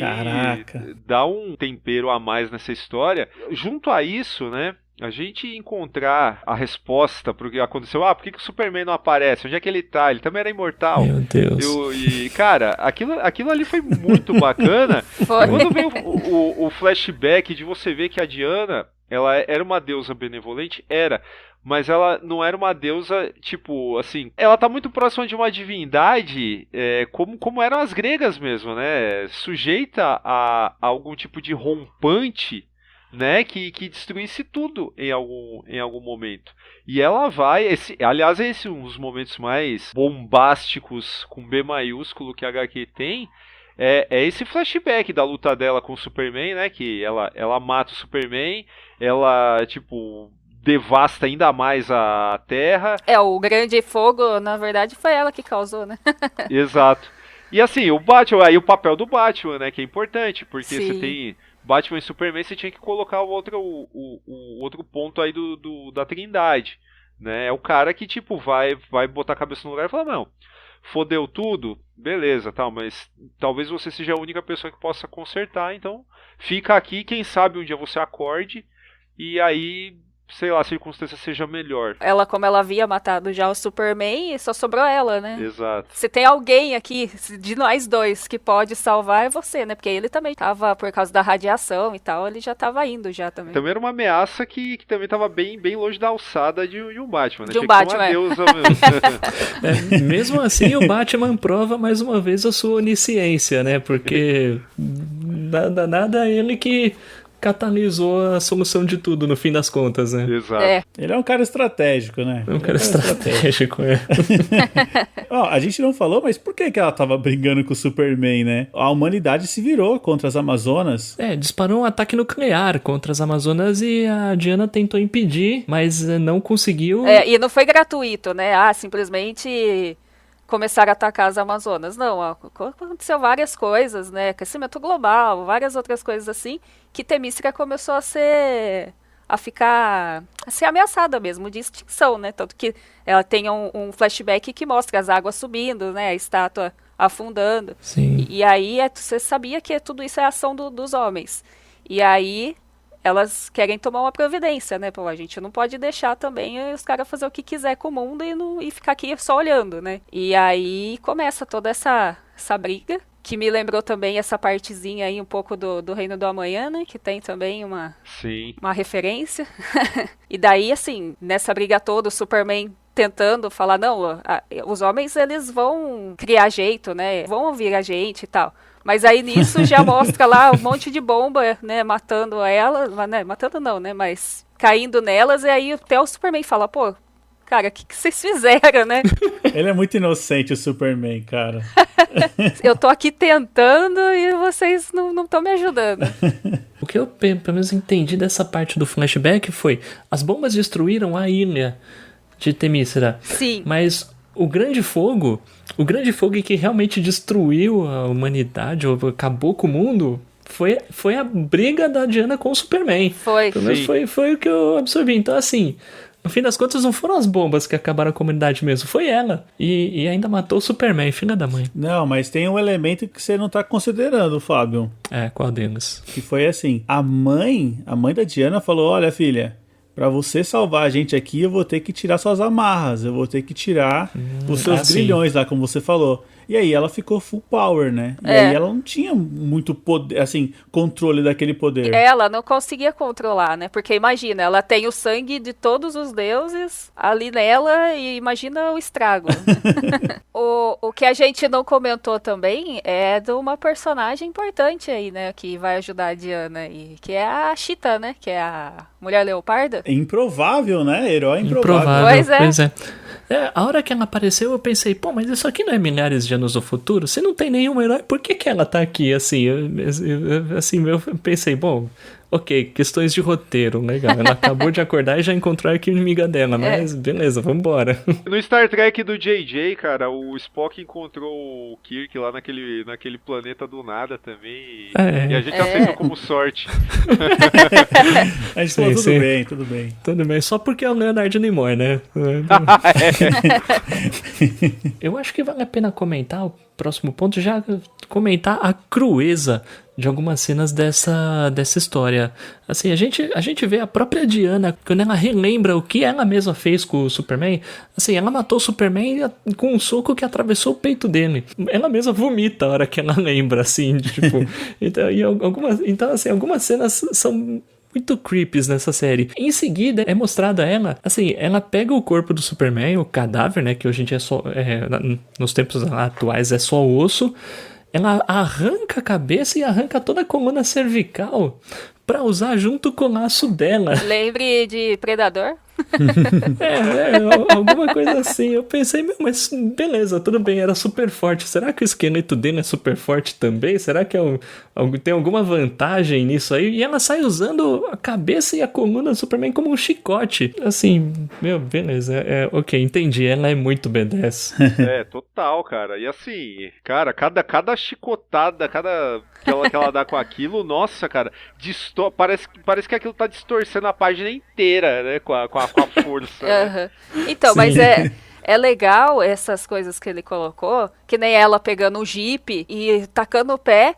dá um tempero a mais nessa história. Junto a isso, né? A gente encontrar a resposta pro que aconteceu. Por que o Superman não aparece? Onde é que ele tá? Ele também era imortal. Meu Deus. Cara, aquilo ali foi muito bacana. Quando vem o flashback de você ver que a Diana, ela era uma deusa benevolente, mas ela não era uma deusa, tipo, assim... Ela tá muito próxima de uma divindade, como eram as gregas mesmo, né? Sujeita a algum tipo de rompante, né, que destruísse tudo em algum momento. E ela vai... aliás, esse é um dos momentos mais bombásticos, com B maiúsculo, que a HQ tem. É esse flashback da luta dela com o Superman, né? Que ela mata o Superman, ela, tipo... devasta ainda mais a Terra. O grande fogo, na verdade, foi ela que causou, né? Exato. E assim, o Batman, aí o papel do Batman, né, que é importante, porque Sim. você tem Batman e Superman, você tinha que colocar o outro ponto aí da Trindade, né? É o cara que, tipo, vai botar a cabeça no lugar e falar, não, fodeu tudo, beleza, tal, mas talvez você seja a única pessoa que possa consertar, então fica aqui, quem sabe um dia você acorde e aí... sei lá, a circunstância seja melhor. Ela, como ela havia matado já o Superman, só sobrou ela, né? Exato. Se tem alguém aqui, de nós dois, que pode salvar, é você, né? Porque ele também tava, por causa da radiação e tal, ele já tava indo já também. Também era uma ameaça que também tava bem, bem longe da alçada de um Batman, né? De um Batman, Mesmo assim, o Batman prova mais uma vez a sua onisciência, né? Porque nada ele que... catalisou a solução de tudo, no fim das contas, né? Exato. Ele é um cara estratégico, né? É um cara estratégico, A gente não falou, mas por que ela tava brigando com o Superman, né? A humanidade se virou contra as Amazonas. Disparou um ataque nuclear contra as Amazonas e a Diana tentou impedir, mas não conseguiu. E não foi gratuito, né? Simplesmente... começaram a atacar as Amazonas. Não, aconteceu várias coisas, né? Aquecimento global, várias outras coisas assim, que Temícera começou a ser ameaçada mesmo, de extinção, né? Tanto que ela tem um flashback que mostra as águas subindo, né? A estátua afundando. Sim. E aí você sabia que tudo isso é ação dos homens. E aí elas querem tomar uma providência, né? Pô, a gente não pode deixar também os caras fazer o que quiser com o mundo e ficar aqui só olhando, né? E aí começa toda essa briga, que me lembrou também essa partezinha aí um pouco do Reino do Amanhã, né? Que tem também uma referência. E daí, assim, nessa briga toda, o Superman tentando falar, não, os homens, eles vão criar jeito, né? Vão ouvir a gente e tal. Mas aí nisso já mostra lá um monte de bomba, né? Matando elas, né? Matando não, né? Mas caindo nelas, e aí até o Superman fala, pô, cara, o que vocês fizeram, né? Ele é muito inocente, o Superman, cara. Eu tô aqui tentando e vocês não estão me ajudando. O que eu, pelo menos, entendi dessa parte do flashback foi, as bombas destruíram a ilha de Temícera. Sim. Mas o grande fogo que realmente destruiu a humanidade, ou acabou com o mundo, foi a briga da Diana com o Superman. Foi. Pelo menos foi o que eu absorvi. Então, assim, no fim das contas, não foram as bombas que acabaram a comunidade mesmo, foi ela. E ainda matou o Superman, filha da mãe. Não, mas tem um elemento que você não tá considerando, Fábio. Qual deles? Que foi assim, a mãe da Diana falou, olha, filha, pra você salvar a gente aqui, eu vou ter que tirar suas amarras, eu vou ter que tirar os seus grilhões lá, como você falou. E aí ela ficou full power, né? E aí ela não tinha muito poder, assim, controle daquele poder. Ela não conseguia controlar, né? Porque imagina, ela tem o sangue de todos os deuses ali nela e imagina o estrago. O que a gente não comentou também é de uma personagem importante aí, né? Que vai ajudar a Diana, e que é a Cheetah, né? Que é a Mulher Leoparda. É improvável, né? Herói improvável. Pois é. A hora que ela apareceu, eu pensei, pô, mas isso aqui não é milhares de anos no futuro? Se não tem nenhum herói, por que ela tá aqui? Assim, eu pensei, bom, ok, questões de roteiro, legal. Ela acabou de acordar e já encontrou a inimiga dela, mas beleza, vambora. No Star Trek do JJ, cara, o Spock encontrou o Kirk lá naquele planeta do nada também. E a gente aceitou como sorte. A gente falou, tudo bem. Tudo bem, só porque é o Leonard Nimoy, né? Eu acho que vale a pena comentar, o próximo ponto, já comentar a crueza de algumas cenas dessa história. Assim, a gente vê a própria Diana, quando ela relembra o que ela mesma fez com o Superman, assim, ela matou o Superman com um soco que atravessou o peito dele. Ela mesma vomita a hora que ela lembra, assim, tipo... Então, assim, algumas cenas são muito creepies nessa série. Em seguida, é mostrada ela, assim, ela pega o corpo do Superman, o cadáver, né, que hoje em dia é só, nos tempos atuais é só osso, ela arranca a cabeça e arranca toda a coluna cervical pra usar junto com o laço dela. Lembre de Predador? Alguma coisa assim. Eu pensei, mas beleza, tudo bem, era super forte. Será que o esqueleto dele é super forte também? Será que tem alguma vantagem nisso aí? E ela sai usando a cabeça e a coluna do Superman como um chicote. Assim, beleza, ok, entendi. Ela é muito B10. Total, cara. E assim, cara, cada chicotada, que ela dá com aquilo, nossa, cara, parece que aquilo tá distorcendo a página inteira, né, com a força. Né? Então, sim. Mas é legal essas coisas que ele colocou, que nem ela pegando o Jeep e tacando o pé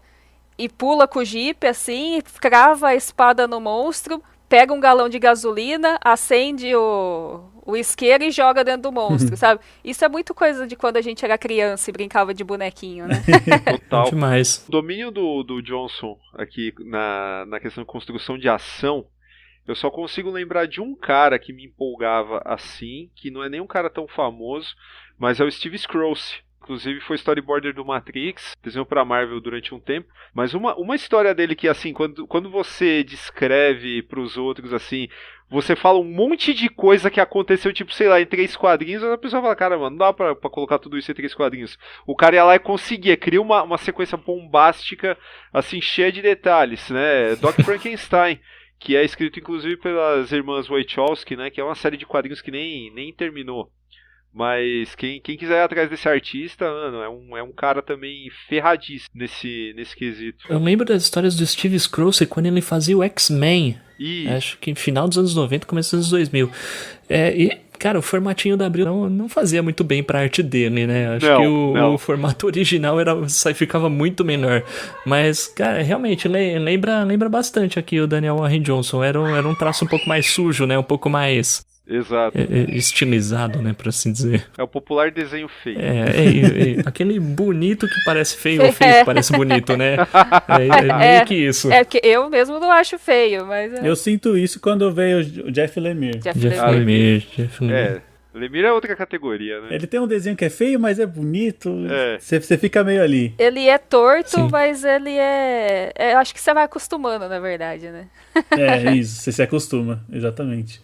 e pula com o Jeep assim, crava a espada no monstro, pega um galão de gasolina, acende o isqueiro e joga dentro do monstro, sabe? Isso é muito coisa de quando a gente era criança e brincava de bonequinho, né? Total. Demais. O domínio do Johnson aqui na questão de construção de ação, eu só consigo lembrar de um cara que me empolgava assim, que não é nem um cara tão famoso, mas é o Steve Scrooge. Inclusive foi storyboarder do Matrix, desenhou pra Marvel durante um tempo. Mas uma história dele que, assim, quando você descreve pros outros, assim, você fala um monte de coisa que aconteceu, tipo, sei lá, em 3 quadrinhos, a pessoa fala, cara, mano, não dá pra colocar tudo isso em 3 quadrinhos. O cara ia lá e conseguia, cria uma sequência bombástica, assim, cheia de detalhes, né? Doc Frankenstein, que é escrito, inclusive, pelas irmãs Wachowski, né? Que é uma série de quadrinhos que nem terminou. Mas quem quiser ir atrás desse artista, mano, é um cara também ferradíssimo nesse quesito. Eu lembro das histórias do Steve Scrooge quando ele fazia o X-Men. E Acho que no final dos anos 90, começo dos anos 2000. E, cara, o formatinho da Abril não fazia muito bem pra arte dele, né? Acho que o formato original ficava muito menor. Mas, cara, realmente, lembra bastante aqui o Daniel Warren Johnson. Era um traço um pouco mais sujo, né? Um pouco mais... Exato. Estilizado, né, por assim dizer. É o popular desenho feio. Aquele bonito que parece feio ou feio que parece bonito, né? Meio que isso. É porque eu mesmo não acho feio, mas... Eu sinto isso quando veio o Jeff Lemire. Jeff Lemire. Lemire é outra categoria, né? Ele tem um desenho que é feio, mas é bonito. Você fica meio ali. Ele é torto, Sim. mas ele eu acho que você vai acostumando, na verdade, né? Isso, você se acostuma, exatamente.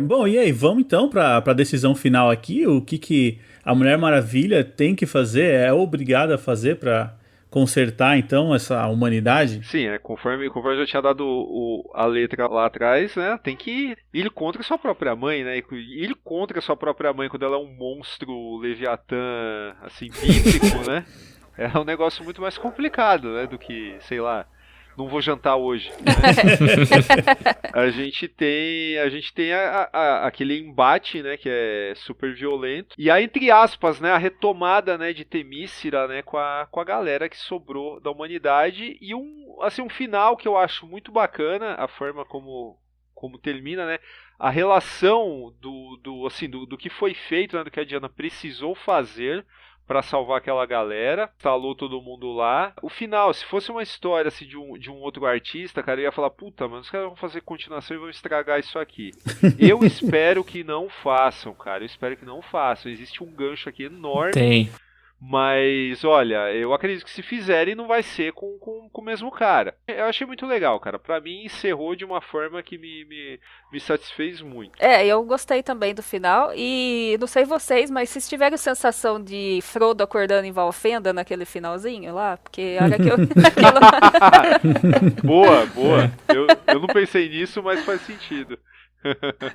Bom, e aí, vamos então para a decisão final aqui. O que a Mulher Maravilha tem que fazer, é obrigada a fazer para consertar então essa humanidade? Sim, conforme eu já tinha dado a letra lá atrás, né? Tem que ir contra sua própria mãe, né? Ir contra sua própria mãe quando ela é um monstro Leviatã, assim, bíblico, né? É um negócio muito mais complicado, né? Do que, sei lá, não vou jantar hoje. Né? A gente tem aquele embate, né, que é super violento. E aí, entre aspas, né, a retomada, né, de Temícera, né, com a galera que sobrou da humanidade. E um final que eu acho muito bacana, a forma como termina, né? A relação do que foi feito, né, do que a Diana precisou fazer pra salvar aquela galera, instalou todo mundo lá. O final, se fosse uma história assim, de um outro artista, cara, eu ia falar, puta, mano, os caras vão fazer continuação e vão estragar isso aqui. Eu espero que não façam, cara, existe um gancho aqui enorme. Tem. Mas, olha, eu acredito que se fizerem não vai ser com o mesmo cara. Eu achei muito legal, cara. Pra mim, encerrou de uma forma que me satisfez muito. Eu gostei também do final. E não sei vocês, mas vocês tiveram sensação de Frodo acordando em Valfenda naquele finalzinho lá? Porque a hora que eu... Boa. Eu não pensei nisso, mas faz sentido.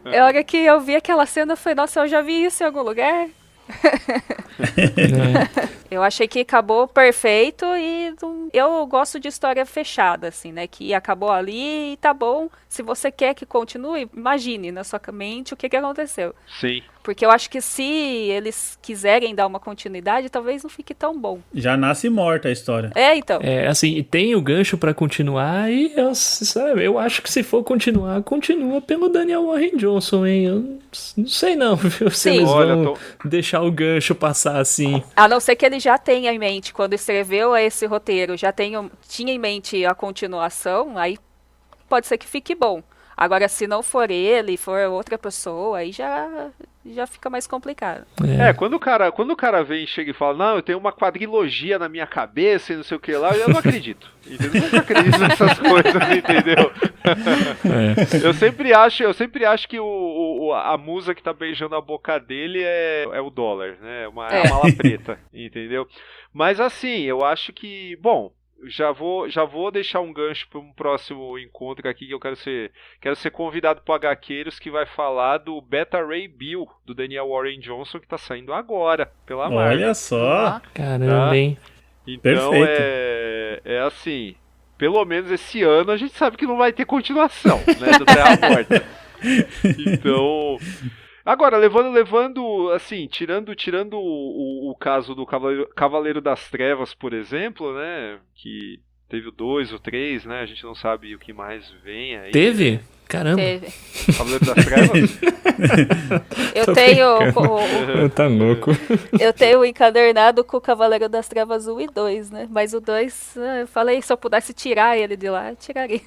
A hora que eu vi aquela cena, eu falei, nossa, eu já vi isso em algum lugar. Eu achei que acabou perfeito e eu gosto de história fechada, assim, né? Que acabou ali e tá bom. Se você quer que continue, imagine na sua mente o que aconteceu. Sim. Porque eu acho que se eles quiserem dar uma continuidade, talvez não fique tão bom. Já nasce morta a história. Então. Assim, tem o gancho pra continuar e eu acho que se for continuar, continua pelo Daniel Warren Johnson, hein? Eu não sei não, viu? Se eles vão deixar o gancho passar assim. A não ser que ele já tenha em mente, quando escreveu esse roteiro, tinha em mente a continuação, aí pode ser que fique bom. Agora, se não for ele, for outra pessoa, aí já fica mais complicado. Quando o cara vem e chega e fala, não, eu tenho uma quadrilogia na minha cabeça e não sei o que lá, eu não acredito. Entendeu? Eu nunca acredito nessas coisas, entendeu? Eu sempre acho que a musa que tá beijando a boca dele é o dólar, né? É uma mala preta, entendeu? Mas assim, eu acho que, bom, já vou deixar um gancho para um próximo encontro aqui, que eu quero ser convidado pro HQeiros, que vai falar do Beta Ray Bill, do Daniel Warren Johnson, que tá saindo agora, pela Marvel. Olha só! Caramba, hein? Então, é assim, pelo menos esse ano a gente sabe que não vai ter continuação, né, do Terra Morta. Então... Agora, levando, assim, tirando o caso do Cavaleiro das Trevas, por exemplo, né, que teve o 2, o 3, né, a gente não sabe o que mais vem aí. Teve? Caramba. Teve. Cavaleiro das Trevas? Eu tenho... Tá louco. Eu tenho o encadernado com o Cavaleiro das Trevas 1 e 2, né? Mas o 2, eu falei, se eu pudesse tirar ele de lá, eu tiraria.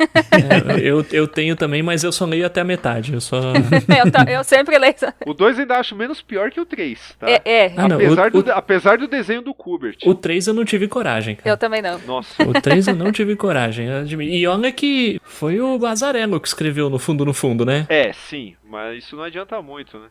Eu tenho também, mas eu só leio até a metade. Eu sempre leio. O 2 ainda acho menos pior que o 3, tá? Apesar do desenho do Kubert. O 3 eu não tive coragem, cara. Eu também não. Nossa. O 3 eu não tive coragem. E olha que foi o Bazarello que escreveu no fundo, né? Sim, mas isso não adianta muito, né?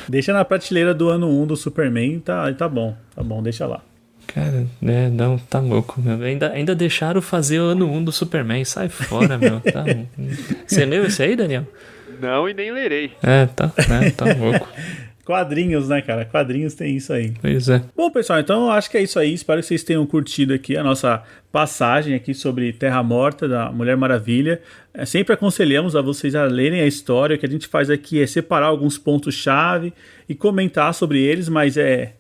Deixa na prateleira do ano 1 do Superman, tá bom, deixa lá. Cara, não, tá louco, meu. Ainda deixaram fazer o ano 1 do Superman, sai fora, meu. Você leu esse aí, Daniel? Não, e nem lerei. Tá louco. Quadrinhos, né, cara? Quadrinhos tem isso aí. Pois é. Bom, pessoal, então eu acho que é isso aí. Espero que vocês tenham curtido aqui a nossa passagem aqui sobre Terra Morta, da Mulher Maravilha. Sempre aconselhamos a vocês a lerem a história. O que a gente faz aqui é separar alguns pontos-chave e comentar sobre eles, mas é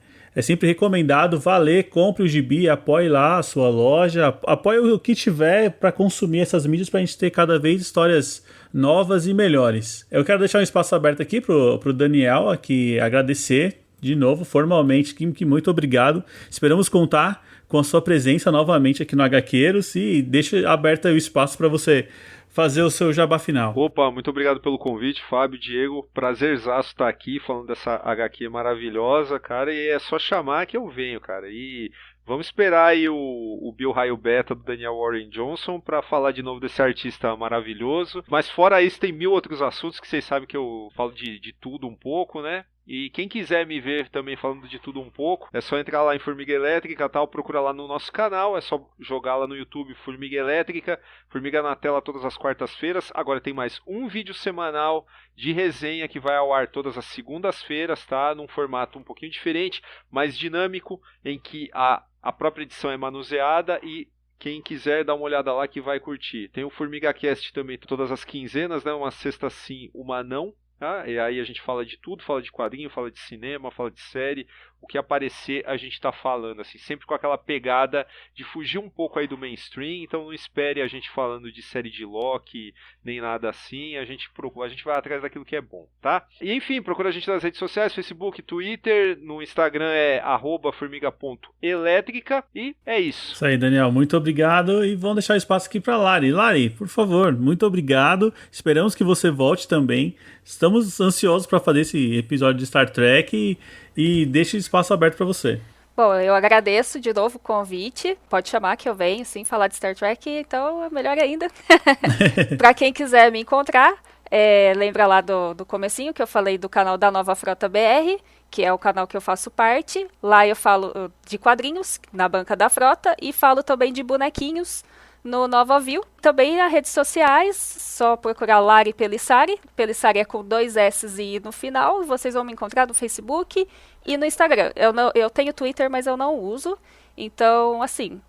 sempre recomendado, vá ler, compre o gibi, apoie lá a sua loja, apoie o que tiver para consumir essas mídias para a gente ter cada vez histórias novas e melhores. Eu quero deixar um espaço aberto aqui pro Daniel, aqui agradecer de novo, formalmente, que muito obrigado. Esperamos contar com a sua presença novamente aqui no HQueiros e deixa aberto aí o espaço para você fazer o seu jabá final. Opa, muito obrigado pelo convite, Fábio, Diego. Prazerzaço estar aqui falando dessa HQ maravilhosa, cara, e é só chamar que eu venho, cara. E vamos esperar aí o Bill Raio Beta do Daniel Warren Johnson para falar de novo desse artista maravilhoso. Mas fora isso, tem 1000 outros assuntos que vocês sabem que eu falo de tudo um pouco, né? E quem quiser me ver também falando de tudo um pouco, é só entrar lá em Formiga Elétrica, tal, procura lá no nosso canal, é só jogar lá no YouTube Formiga Elétrica, Formiga na Tela todas as quartas-feiras. Agora tem mais um vídeo semanal de resenha que vai ao ar todas as segundas-feiras, tá? Num formato um pouquinho diferente, mais dinâmico, em que a própria edição é manuseada e quem quiser dar uma olhada lá que vai curtir. Tem o Formiga Cast também todas as quinzenas, né? Uma sexta sim, uma não. E aí a gente fala de tudo, fala de quadrinho, fala de cinema, fala de série, o que aparecer a gente tá falando, assim, sempre com aquela pegada de fugir um pouco aí do mainstream, então não espere a gente falando de série de Loki, nem nada assim, a gente vai atrás daquilo que é bom, tá? E enfim, procura a gente nas redes sociais, Facebook, Twitter, no Instagram é @formiga.elétrica e é isso. Isso aí, Daniel, muito obrigado e vamos deixar espaço aqui para Lari. Lari, por favor, muito obrigado, esperamos que você volte também, estamos ansiosos para fazer esse episódio de Star Trek e deixe espaço aberto para você. Bom, eu agradeço de novo o convite. Pode chamar que eu venho, sim, falar de Star Trek, então é melhor ainda. Para quem quiser me encontrar, lembra lá do comecinho que eu falei do canal da Nova Frota BR, que é o canal que eu faço parte. Lá eu falo de quadrinhos, na banca da Frota, e falo também de bonequinhos no Nova View. Também nas redes sociais, só procurar Lari Pelissari. Pelissari é com 2 S e I no final. Vocês vão me encontrar no Facebook e no Instagram. Eu tenho Twitter, mas eu não uso. Então, assim,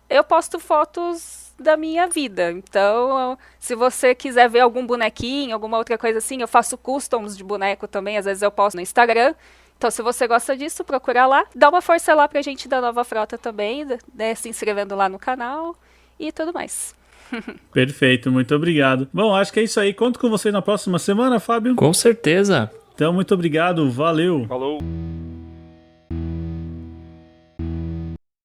eu posto fotos da minha vida. Então, se você quiser ver algum bonequinho, alguma outra coisa assim, eu faço customs de boneco também. Às vezes eu posto no Instagram. Então, se você gosta disso, procura lá. Dá uma força lá pra gente da Nova Frota também, né, se inscrevendo lá no canal e tudo mais. Perfeito, muito obrigado. Bom, acho que é isso aí. Conto com vocês na próxima semana, Fábio. Com certeza. Então, muito obrigado. Valeu. Falou.